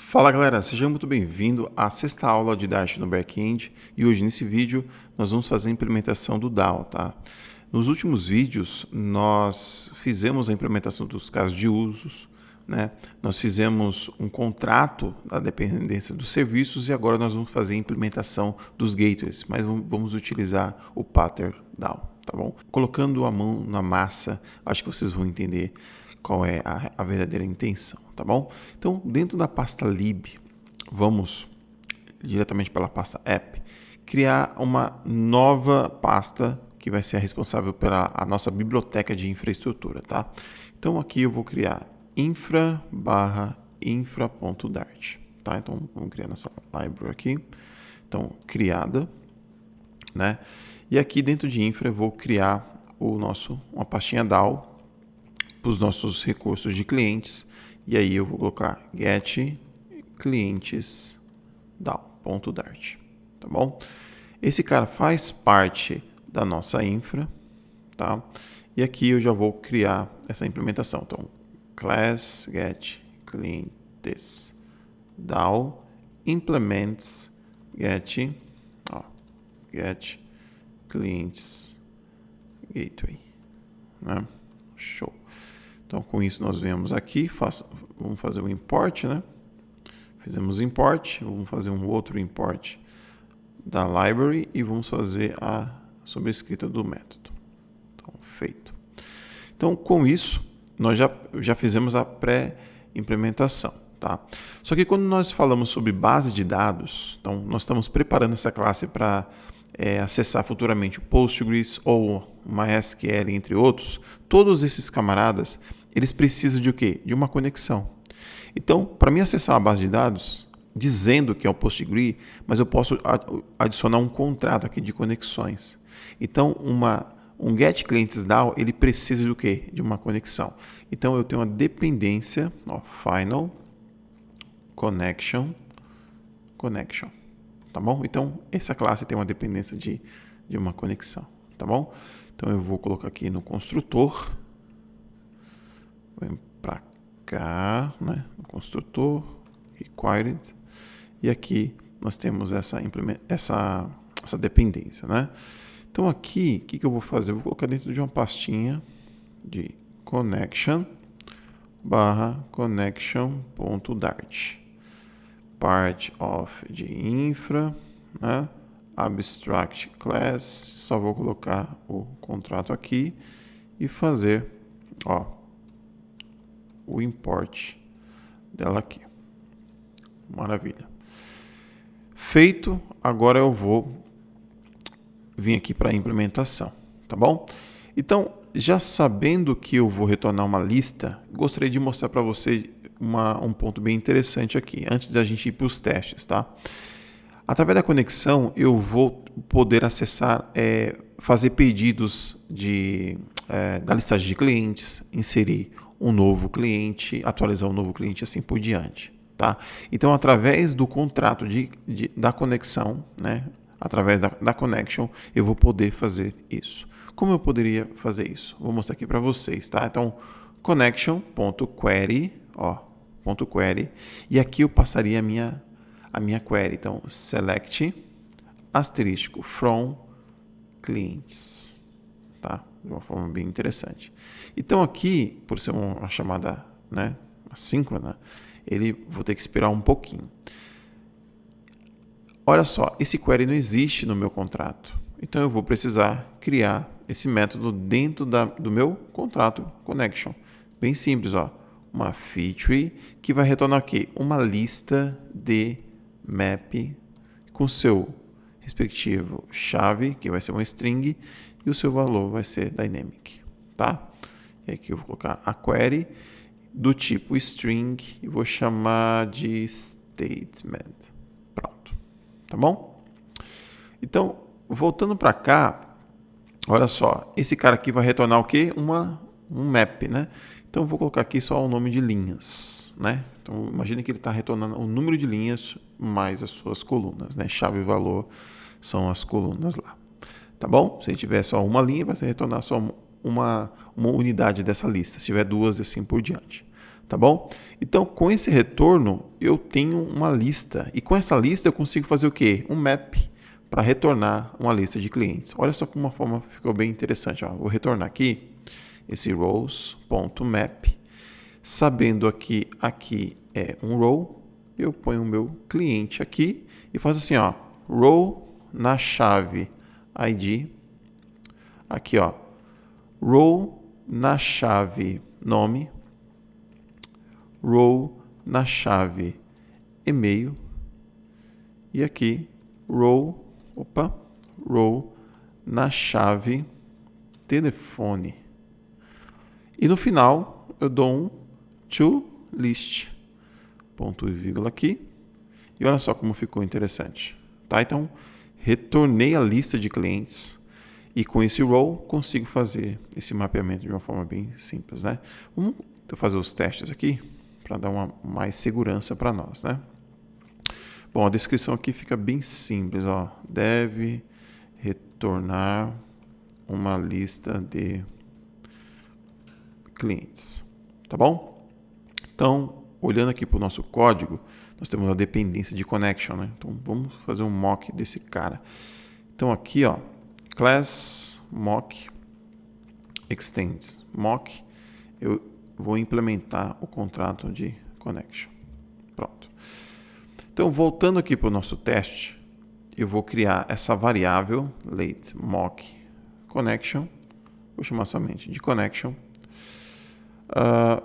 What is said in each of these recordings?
Fala galera, seja muito bem-vindo à sexta aula de Dart no Backend e hoje nesse vídeo nós vamos fazer a implementação do DAO, tá? Nos últimos vídeos nós fizemos a implementação dos casos de usos, né? Nós fizemos um contrato da dependência dos serviços e agora nós vamos fazer a implementação dos gateways, mas vamos utilizar o pattern DAO, tá bom? Colocando a mão na massa, acho que vocês vão entender qual é a verdadeira intenção, tá bom? Então, dentro da pasta lib, vamos diretamente pela pasta app, criar uma nova pasta que vai ser a responsável pela a nossa biblioteca de infraestrutura, tá? Então, aqui eu vou criar infra/infra.dart, tá? Então, vamos criar nossa library aqui. Então, criada, né? E aqui dentro de infra eu vou criar uma pastinha DAO para os nossos recursos de clientes, e aí eu vou colocar get clientes DAO.dart, tá bom? Esse cara faz parte da nossa infra, tá? E aqui eu já vou criar essa implementação. Então, class get clientes DAO implements get clientes gateway, né? Show. Então, com isso, nós vemos aqui, vamos fazer o import, né? Fizemos import, vamos fazer um outro import da library e vamos fazer a sobrescrita do método. Então, feito. Então, com isso, nós já fizemos a pré-implementação, tá? Só que quando nós falamos sobre base de dados, então, nós estamos preparando essa classe para acessar futuramente o Postgres ou MySQL, entre outros. Todos esses camaradas, eles precisam de o quê? De uma conexão. Então, para mim acessar uma base de dados, dizendo que é o Postgres, mas eu posso adicionar um contrato aqui de conexões. Então, um get clientes DAO, ele precisa do quê? De uma conexão. Então, eu tenho uma dependência, final connection. Tá bom? Então, essa classe tem uma dependência de uma conexão, tá bom? Então, eu vou colocar aqui no construtor, vem para cá, né? No construtor, required, e aqui nós temos essa dependência, né? Então, aqui, o que eu vou fazer? Eu vou colocar dentro de uma pastinha de connection/connection.dart. Part of de infra, né? Abstract class, só vou colocar o contrato aqui e fazer, o import dela aqui. Maravilha. Feito, agora eu vou vir aqui para a implementação, tá bom? Então, já sabendo que eu vou retornar uma lista, gostaria de mostrar para você um ponto bem interessante aqui, antes da gente ir para os testes, tá? Através da conexão, eu vou poder acessar, fazer pedidos da listagem de clientes, inserir um novo cliente, atualizar um novo cliente, assim por diante, tá? Então, através do contrato da conexão, né? Através da connection, eu vou poder fazer isso. Como eu poderia fazer isso? Vou mostrar aqui para vocês, tá? Então, connection.query, .query, e aqui eu passaria a minha query. Então, select asterisco from clientes, tá? De uma forma bem interessante. Então, aqui, por ser uma chamada, né, assíncrona, vou ter que esperar um pouquinho. Olha só, esse query não existe no meu contrato. Então, eu vou precisar criar esse método dentro do meu contrato connection. Bem simples, uma feature que vai retornar aqui uma lista de map com seu respectivo chave, que vai ser uma string, e o seu valor vai ser dynamic, tá? E aqui eu vou colocar a query do tipo string e vou chamar de statement. Pronto, tá bom? Então, voltando para cá, olha só, esse cara aqui vai retornar o quê? Um map, né? Então, eu vou colocar aqui só o nome de linhas, né? Então, imagine que ele está retornando o número de linhas mais as suas colunas, né? Chave e valor são as colunas lá, tá bom? Se tiver só uma linha, vai retornar só uma unidade dessa lista. Se tiver duas, assim por diante, Tá bom? Então, com esse retorno, eu tenho uma lista. E com essa lista, eu consigo fazer o quê? Um map para retornar uma lista de clientes. Olha só como uma forma ficou bem interessante. Ó. Vou retornar aqui esse rows.map. Sabendo que aqui é um row, eu ponho o meu cliente aqui e faço assim, ó, row na chave ID. Aqui, ó, row na chave nome, row na chave e-mail e aqui row na chave telefone. E no final eu dou um to list, ponto e vírgula aqui. E olha só como ficou interessante. Tá? Então, retornei a lista de clientes e com esse row consigo fazer esse mapeamento de uma forma bem simples, né? Vamos fazer os testes aqui para dar mais segurança para nós, né? Bom, a descrição aqui fica bem simples, ó. Deve retornar uma lista de clientes, tá bom? Então, olhando aqui para o nosso código, nós temos a dependência de connection, né? Então, vamos fazer um mock desse cara. Então, aqui, ó, class mock extends mock, eu vou implementar o contrato de connection. Pronto. Então, voltando aqui para o nosso teste, eu vou criar essa variável late mock connection, vou chamar somente de connection.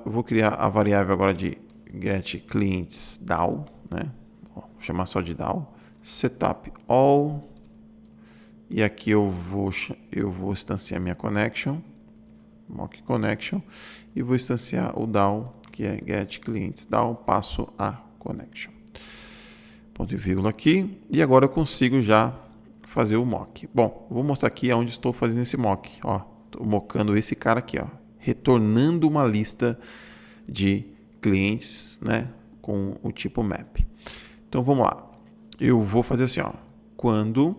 Vou criar a variável agora de get clients DAO, né? Vou chamar só de DAO, setup all, e aqui eu vou instanciar minha connection, mock connection, e vou instanciar o DAO, que é get clients DAO, passo a connection. Ponto e vírgula aqui, e agora eu consigo já fazer o mock. Bom, vou mostrar aqui onde estou fazendo esse mock. Ó, estou mockando esse cara aqui, ó, retornando uma lista de clientes, né, com o tipo map. Então vamos lá. Eu vou fazer assim, ó, quando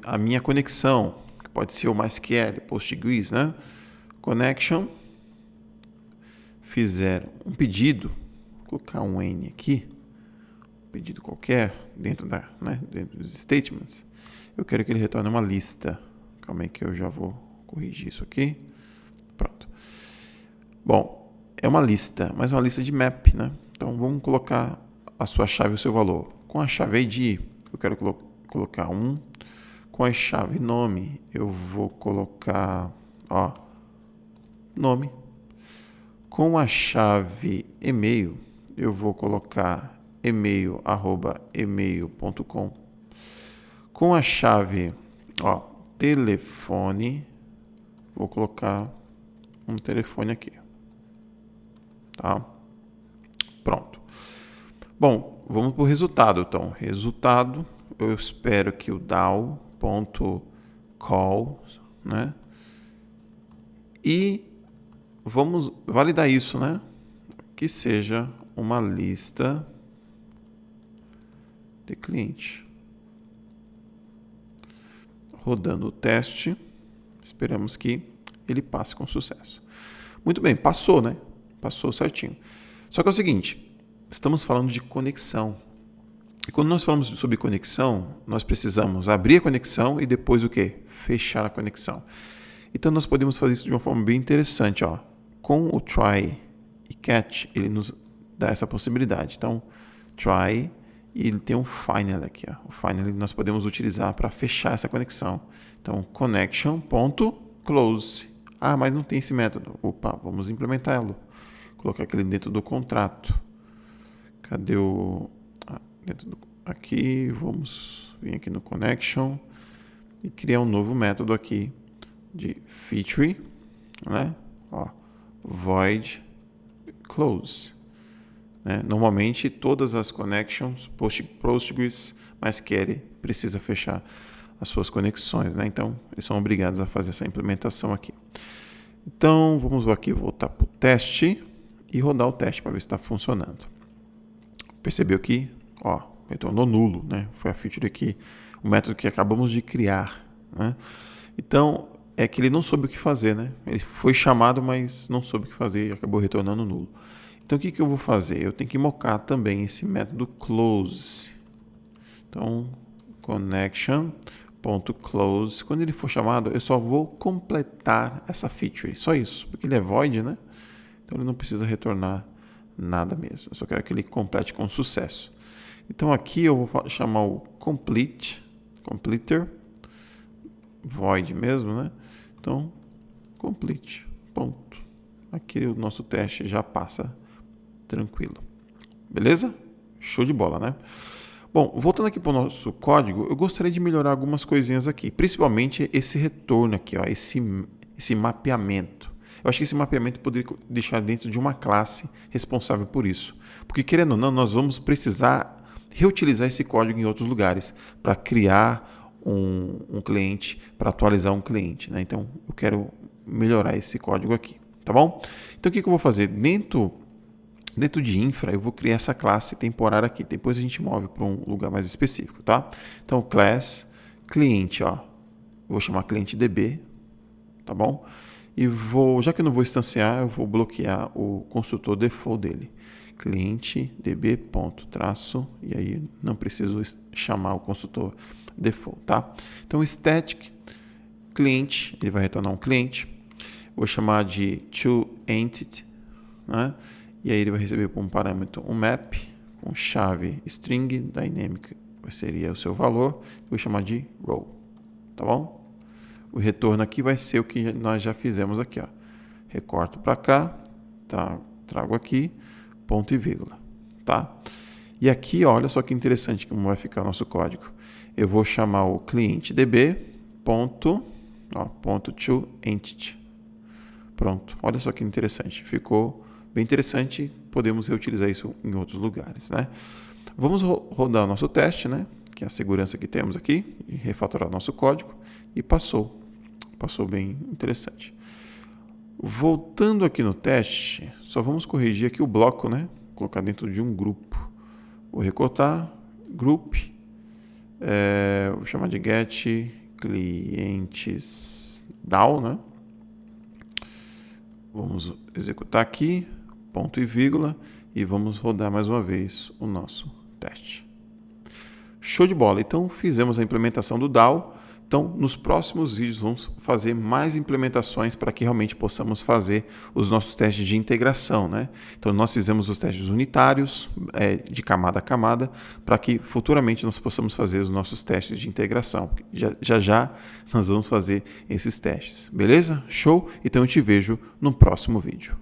a minha conexão, que pode ser o MySQL, Postgres, né, connection, fizer um pedido, vou colocar um N aqui, pedido qualquer dentro dentro dos statements, eu quero que ele retorne uma lista. Calma aí que eu já vou corrigir isso aqui. Pronto. Bom, é uma lista, mas é uma lista de map, né? Então vamos colocar a sua chave e o seu valor. Com a chave ID, eu quero colocar 1. Com a chave nome, eu vou colocar, ó, nome. Com a chave e-mail, eu vou colocar email@email.com. Com a chave, ó, telefone, vou colocar um telefone aqui. Tá? Pronto. Bom, vamos para o resultado, então. Resultado, eu espero que o DAO.call, né? E vamos validar isso, né? Que seja uma lista de cliente. Rodando o teste, esperamos que ele passe com sucesso. Muito bem, passou, né? Passou certinho. Só que é o seguinte, estamos falando de conexão. E quando nós falamos sobre conexão, nós precisamos abrir a conexão e depois o quê? Fechar a conexão. Então nós podemos fazer isso de uma forma bem interessante, ó. Com o try e catch, ele nos dá essa possibilidade. Então, try, e ele tem um final aqui, ó. O final nós podemos utilizar para fechar essa conexão. Então, connection.close. Ah, mas não tem esse método. Opa, vamos implementá-lo. Colocar aquele dentro do contrato. Cadê o... Aqui, vamos vir aqui no connection e criar um novo método aqui de feature, né? Ó, void close. Né? Normalmente, todas as connections, Postgres, MySQL, precisa fechar as suas conexões, né? Então, eles são obrigados a fazer essa implementação aqui. Então, vamos aqui voltar para o teste e rodar o teste para ver se está funcionando. Percebeu que, ó, retornou nulo, né? Foi a feature aqui, o método que acabamos de criar, né? Então, é que ele não soube o que fazer, né? Ele foi chamado, mas não soube o que fazer e acabou retornando nulo. Então, o que eu vou fazer? Eu tenho que mocar também esse método close. Então, connection.close. Quando ele for chamado, eu só vou completar essa feature. Só isso, porque ele é void, né? Então, ele não precisa retornar nada mesmo. Eu só quero que ele complete com sucesso. Então, aqui eu vou chamar o completer, void mesmo, né? Então, complete, ponto. Aqui o nosso teste já passa tranquilo. Beleza? Show de bola, né? Bom, voltando aqui para o nosso código, eu gostaria de melhorar algumas coisinhas aqui. Principalmente esse retorno aqui, ó, esse mapeamento. Eu acho que esse mapeamento poderia deixar dentro de uma classe responsável por isso. Porque, querendo ou não, nós vamos precisar reutilizar esse código em outros lugares para criar um cliente, para atualizar um cliente, né? Então, eu quero melhorar esse código aqui, tá bom? Então, o que eu vou fazer? Dentro de infra, eu vou criar essa classe temporária aqui. Depois a gente move para um lugar mais específico, tá? Então, class cliente, ó. Eu vou chamar cliente DB, tá bom? E já que eu não vou instanciar, eu vou bloquear o construtor default dele. Cliente DB ponto traço, e aí não preciso chamar o construtor default, tá? Então, static cliente, ele vai retornar um cliente. Vou chamar de toEntity, né? E aí ele vai receber como parâmetro um map com chave string dynamic, seria o seu valor. Vou chamar de row, tá bom? O retorno aqui vai ser o que nós já fizemos aqui, ó. Recorto para cá, trago aqui, ponto e vírgula, tá? E aqui, olha só que interessante como vai ficar o nosso código. Eu vou chamar o cliente db ponto toEntity. Pronto, olha só que interessante. Ficou bem interessante, podemos reutilizar isso em outros lugares, né? Vamos rodar o nosso teste, né? Que é a segurança que temos aqui, e refatorar nosso código, e passou bem interessante. Voltando aqui no teste, só vamos corrigir aqui o bloco, né? Colocar dentro de um grupo. Vou recortar, group, vou chamar de get clientes DAO, né? Vamos executar aqui, ponto e vírgula, e vamos rodar mais uma vez o nosso teste. Show de bola! Então, fizemos a implementação do DAO. Então, nos próximos vídeos, vamos fazer mais implementações para que realmente possamos fazer os nossos testes de integração, né? Então, nós fizemos os testes unitários, de camada a camada, para que futuramente nós possamos fazer os nossos testes de integração. Já nós vamos fazer esses testes. Beleza? Show? Então, eu te vejo no próximo vídeo.